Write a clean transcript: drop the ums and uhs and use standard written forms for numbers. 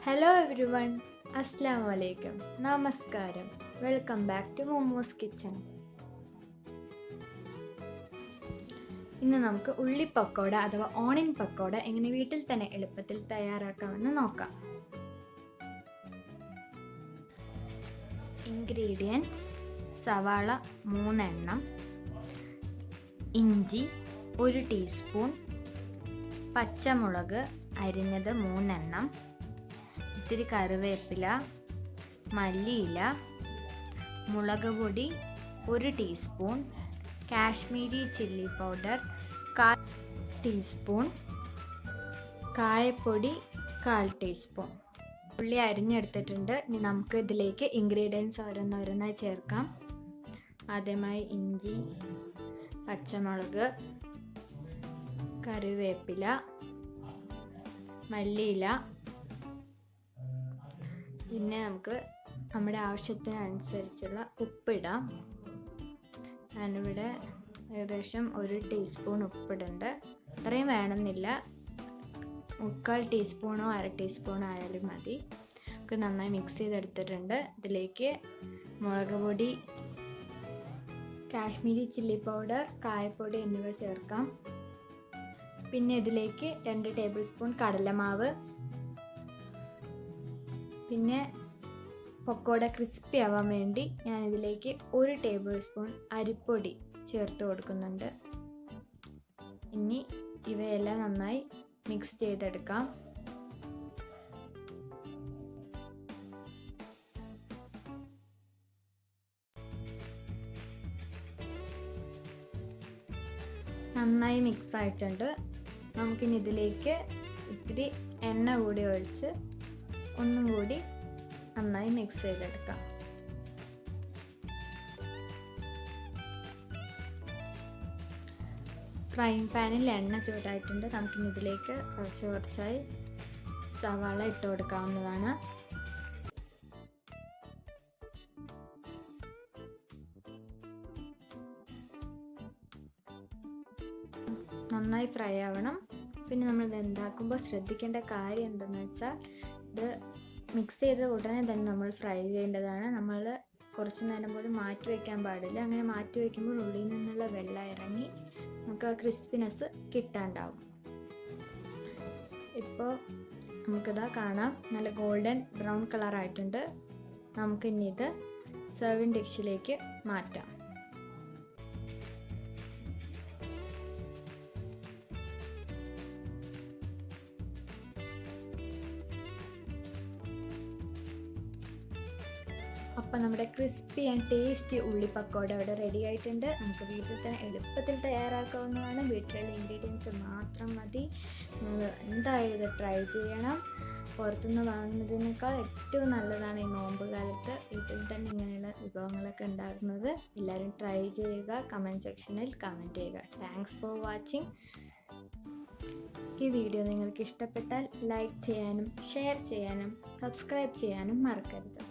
Hello every one, അസ്സാം വലൈക്കും, നമസ്കാരം. Welcome back to momos kitchen. ഇന്ന് നമുക്ക് ഉള്ളി പക്കോട അഥവാ ഓണിയൻ പക്കോട എങ്ങനെ വീട്ടിൽ തന്നെ എളുപ്പത്തിൽ തയ്യാറാക്കാമെന്ന് നോക്കാം. ഇൻഗ്രീഡിയൻസ്: സവാള 3 എണ്ണം, ഇഞ്ചി 1 ടീസ്പൂൺ, പച്ചമുളക് അരിഞ്ഞത് 3 എണ്ണം, ഇത്തിരി കറിവേപ്പില, മല്ലിയില, മുളക് പൊടി 1 teaspoon, Kashmiri chilli powder 1/4 teaspoon, കായപ്പൊടി 1/4 ടീസ്പൂൺ. ഉള്ളി അരിഞ്ഞെടുത്തിട്ടുണ്ട്. ഇനി നമുക്ക് ഇതിലേക്ക് ഇൻഗ്രീഡിയൻസ് ഓരോന്നോരോന്നായി ചേർക്കാം. ആദ്യമായി ഇഞ്ചി, പച്ചമുളക്, കറിവേപ്പില, മല്ലിയില, പിന്നെ നമുക്ക് നമ്മുടെ ആവശ്യത്തിനനുസരിച്ചുള്ള ഉപ്പിടാം. ഞാനിവിടെ ഏകദേശം 1 ടീസ്പൂൺ ഉപ്പിടുന്നുണ്ട്. അത്രയും വേണമെന്നില്ല, 1/4 ടീസ്പൂണോ 1/2 ടീസ്പൂണോ ആയാലും മതി. നമുക്ക് നന്നായി മിക്സ് ചെയ്തെടുത്തിട്ടുണ്ട്. ഇതിലേക്ക് മുളക് പൊടി, കാശ്മീരി ചില്ലി പൗഡർ, കായപ്പൊടി എന്നിവ ചേർക്കാം. പിന്നെ ഇതിലേക്ക് 2 ടേബിൾ സ്പൂൺ കടലമാവ്, പിന്നെ പക്കോട ക്രിസ്പി ആവാൻ വേണ്ടി ഞാൻ ഇതിലേക്ക് 1 ടേബിൾ സ്പൂൺ അരിപ്പൊടി ചേർത്ത് കൊടുക്കുന്നുണ്ട്. ഇനി ഇവയെല്ലാം നന്നായി മിക്സ് ചെയ്തെടുക്കാം. നന്നായി മിക്സ് ആയിട്ടുണ്ട്. നമുക്കിനി ഇതിലേക്ക് ഇത്തിരി എണ്ണ കൂടി ഒഴിച്ച് ഒന്നും കൂടി നന്നായി മിക്സ് ചെയ്തെടുക്കാം. ഫ്രൈങ് പാനിൽ എണ്ണ ചൂടായിട്ടുണ്ട്. നമുക്കിനി ഇതിലേക്ക് കുറച്ചായി സവാള ഇട്ട് കൊടുക്കാവുന്നതാണ്. നന്നായി ഫ്രൈ ആവണം. പിന്നെ നമ്മളിത് ഉണ്ടാക്കുമ്പോൾ ശ്രദ്ധിക്കേണ്ട കാര്യം എന്തെന്ന് വെച്ചാൽ, ഇത് മിക്സ് ചെയ്ത ഉടനെ തന്നെ നമ്മൾ ഫ്രൈ ചെയ്യേണ്ടതാണ്. നമ്മൾ കുറച്ച് നേരം പോലും മാറ്റി വയ്ക്കാൻ പാടില്ല. അങ്ങനെ മാറ്റി വയ്ക്കുമ്പോൾ ഉള്ളിൽ നിന്നുള്ള വെള്ളം ഇറങ്ങി നമുക്ക് ആ ക്രിസ്പിനെസ് കിട്ടാണ്ടാവും. ഇപ്പോൾ നമുക്കിതാ കാണാം, നല്ല ഗോൾഡൻ ബ്രൗൺ കളറായിട്ടുണ്ട്. നമുക്കിനി ഇത് സെർവിങ് ഡിഷിലേക്ക് മാറ്റാം. അപ്പോൾ നമ്മുടെ ക്രിസ്പി ആൻഡ് ടേസ്റ്റി ഉള്ളി പക്കോട ഇവിടെ റെഡി ആയിട്ടുണ്ട്. നമുക്ക് വീട്ടിൽ തന്നെ എളുപ്പത്തിൽ തയ്യാറാക്കാവുന്നതാണ്. വീട്ടിലുള്ള ഇൻഗ്രീഡിയൻസ് മാത്രം മതി. നമ്മൾ എന്തായാലും ഇത് ട്രൈ ചെയ്യണം. പുറത്തുനിന്ന് വാങ്ങുന്നതിനേക്കാൾ ഏറ്റവും നല്ലതാണ് ഈ നോമ്പ് കാലത്ത് വീട്ടിൽ തന്നെ ഇങ്ങനെയുള്ള വിഭവങ്ങളൊക്കെ ഉണ്ടാക്കുന്നത്. എല്ലാവരും ട്രൈ ചെയ്യുക. കമൻറ്റ് സെക്ഷനിൽ കമൻറ്റ് ചെയ്യുക. Thanks for watching. ഈ വീഡിയോ നിങ്ങൾക്ക് ഇഷ്ടപ്പെട്ടാൽ ലൈക്ക് ചെയ്യാനും ഷെയർ ചെയ്യാനും സബ്സ്ക്രൈബ് ചെയ്യാനും മറക്കരുത്.